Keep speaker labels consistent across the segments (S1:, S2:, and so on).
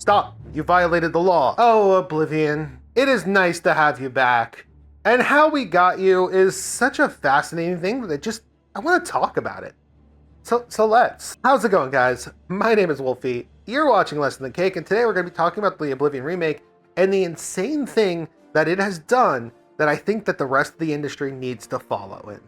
S1: Stop! You violated the law. Oh, Oblivion, it is nice to have you back. And how we got you is such a fascinating thing that I want to talk about it. So let's. How's it going, guys? My name is Wolfy. You're watching Less Than Cake, and today we're going to be talking about the Oblivion remake and the insane thing that it has done that I think that the rest of the industry needs to follow in.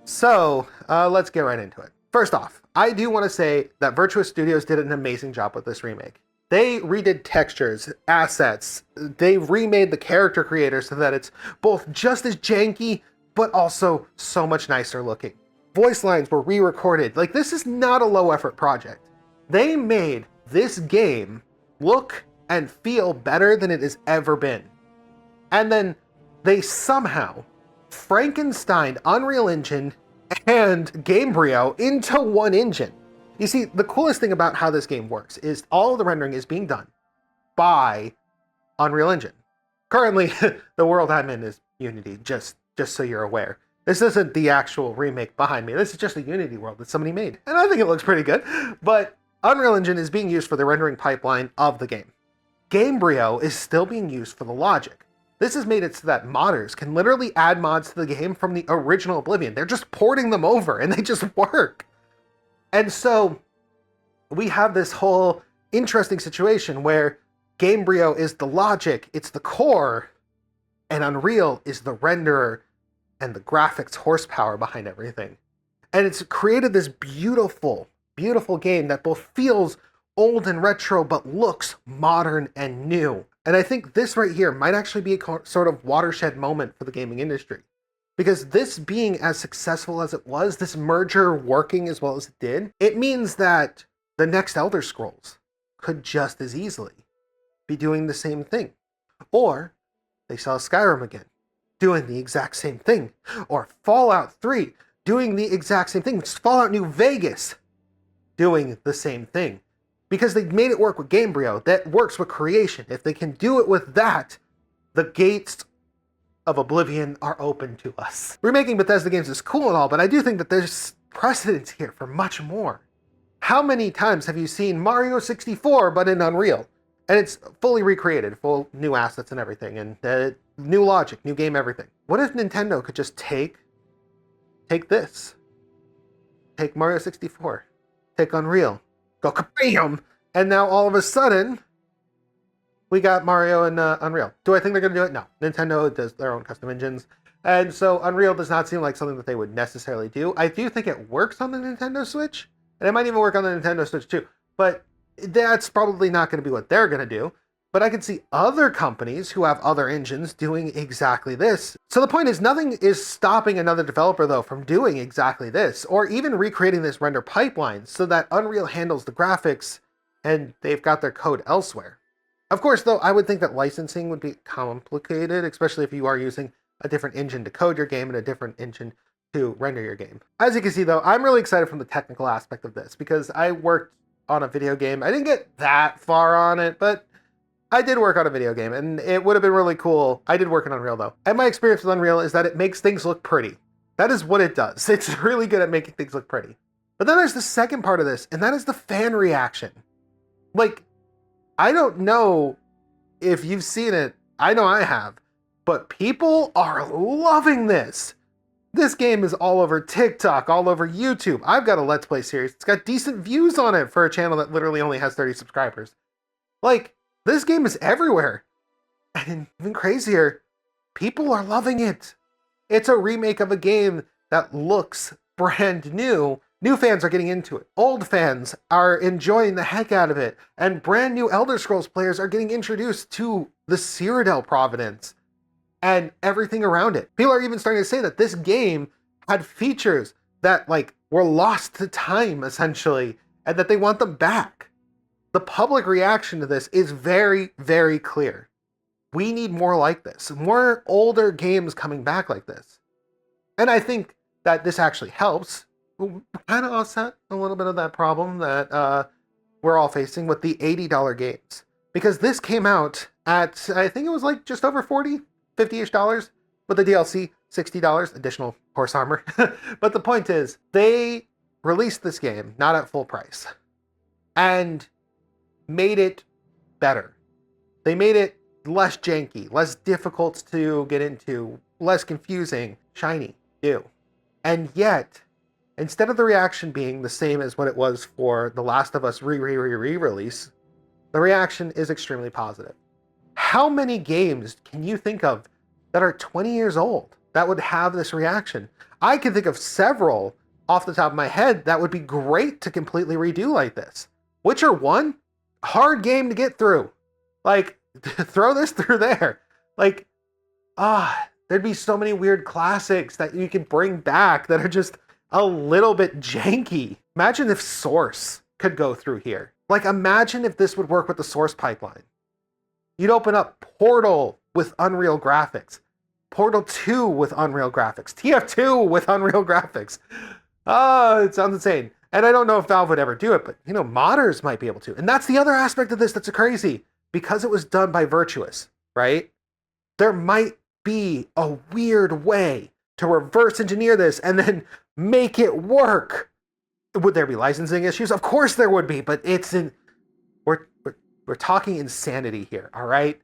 S1: So let's get right into it. First off, I do want to say that Virtuous Studios did an amazing job with this remake. They redid textures, assets, they remade the character creator so that it's both just as janky, but also so much nicer looking. Voice lines were re-recorded. Like, this is not a low effort project. They made this game look and feel better than it has ever been. And then they somehow Frankensteined Unreal Engine and Gamebryo into one engine. You see, the coolest thing about how this game works is all of the rendering is being done by Unreal Engine. Currently, the world I'm in is Unity, just so you're aware. This isn't the actual remake behind me. This is just a Unity world that somebody made. And I think it looks pretty good. But Unreal Engine is being used for the rendering pipeline of the game. Gamebryo is still being used for the logic. This has made it so that modders can literally add mods to the game from the original Oblivion. They're just porting them over and they just work. And so we have this whole interesting situation where Gamebryo is the logic, it's the core, and Unreal is the renderer and the graphics horsepower behind everything. And it's created this beautiful, beautiful game that both feels old and retro, but looks modern and new. And I think this right here might actually be a sort of watershed moment for the gaming industry. Because this being as successful as it was, this merger working as well as it did, it means that the next Elder Scrolls could just as easily be doing the same thing. Or they saw Skyrim again, doing the exact same thing. Or Fallout 3, doing the exact same thing. Fallout New Vegas, doing the same thing. Because they made it work with Gamebryo, that works with creation. If they can do it with that, the gates of Oblivion are open to us. Remaking Bethesda games is cool and all, but I do think that there's precedence here for much more. How many times have you seen Mario 64 but in Unreal? And it's fully recreated, full new assets and everything, and new logic, new game, everything. What if Nintendo could just take this, take Mario 64, take Unreal, go kabam, and now all of a sudden, we got Mario and Unreal. Do I think they're going to do it? No. Nintendo does their own custom engines. And so Unreal does not seem like something that they would necessarily do. I do think it works on the Nintendo Switch. And it might even work on the Nintendo Switch too. But that's probably not going to be what they're going to do. But I can see other companies who have other engines doing exactly this. So the point is, nothing is stopping another developer, though, from doing exactly this. Or even recreating this render pipeline so that Unreal handles the graphics and they've got their code elsewhere. Of course, though, I would think that licensing would be complicated, especially if you are using a different engine to code your game and a different engine to render your game. As you can see, though, I'm really excited from the technical aspect of this because I worked on a video game. I didn't get that far on it, but I did work on a video game, and it would have been really cool. I did work in Unreal, though. And my experience with Unreal is that it makes things look pretty. That is what it does. It's really good at making things look pretty. But then there's the second part of this, and that is the fan reaction. Like, I don't know if you've seen it. I know I have. But people are loving this. This game is all over TikTok, all over YouTube. I've got a Let's Play series. It's got decent views on it for a channel that literally only has 30 subscribers. Like, this game is everywhere. And even crazier, people are loving it. It's a remake of a game that looks brand new. New fans are getting into it. Old fans are enjoying the heck out of it. And brand new Elder Scrolls players are getting introduced to the Cyrodiil Providence and everything around it. People are even starting to say that this game had features that, like, were lost to time, essentially, and that they want them back. The public reaction to this is very, very clear. We need more like this. More older games coming back like this. And I think that this actually helps kind of offset a little bit of that problem that we're all facing with the $80 games. Because this came out at, I think it was like just over 40, 50-ish dollars, with the DLC, $60, additional horse armor. But the point is, they released this game not at full price and made it better. They made it less janky, less difficult to get into, less confusing, shiny, new. And yet, instead of the reaction being the same as what it was for The Last of Us re-release, the reaction is extremely positive. How many games can you think of that are 20 years old that would have this reaction? I can think of several off the top of my head that would be great to completely redo like this. Witcher 1, hard game to get through. Like, throw this through there. Like, there'd be so many weird classics that you can bring back that are just a little bit janky. Imagine if Source could go through here. Like, imagine if this would work with the Source pipeline. You'd open up Portal with Unreal graphics, Portal 2 with Unreal graphics, TF2 with Unreal graphics. Oh, it sounds insane. And I don't know if Valve would ever do it, but, you know, modders might be able to. And that's the other aspect of this that's crazy. Because it was done by Virtuous, right? There might be a weird way to reverse engineer this and then make it work. Would there be licensing issues? Of course there would be, but we're talking insanity here, all right?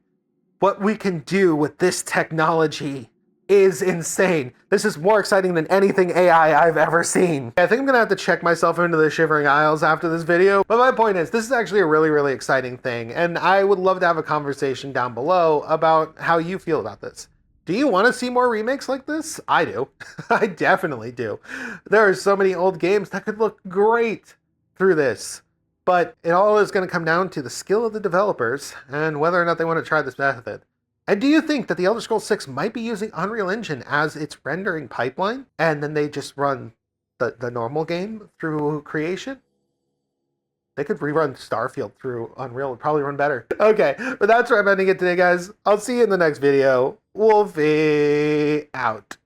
S1: What we can do with this technology is insane. This is more exciting than anything AI I've ever seen. I think I'm gonna have to check myself into the Shivering Isles after this video, but my point is, this is actually a really, really exciting thing, and I would love to have a conversation down below about how you feel about this. Do you want to see more remakes like this? I do. I definitely do. There are so many old games that could look great through this, but it all is going to come down to the skill of the developers and whether or not they want to try this method. And do you think that the Elder Scrolls 6 might be using Unreal Engine as its rendering pipeline, and then they just run the normal game through creation? They could rerun Starfield through Unreal. It would probably run better. Okay, but that's where I'm ending it today, guys. I'll see you in the next video. Wolfy out.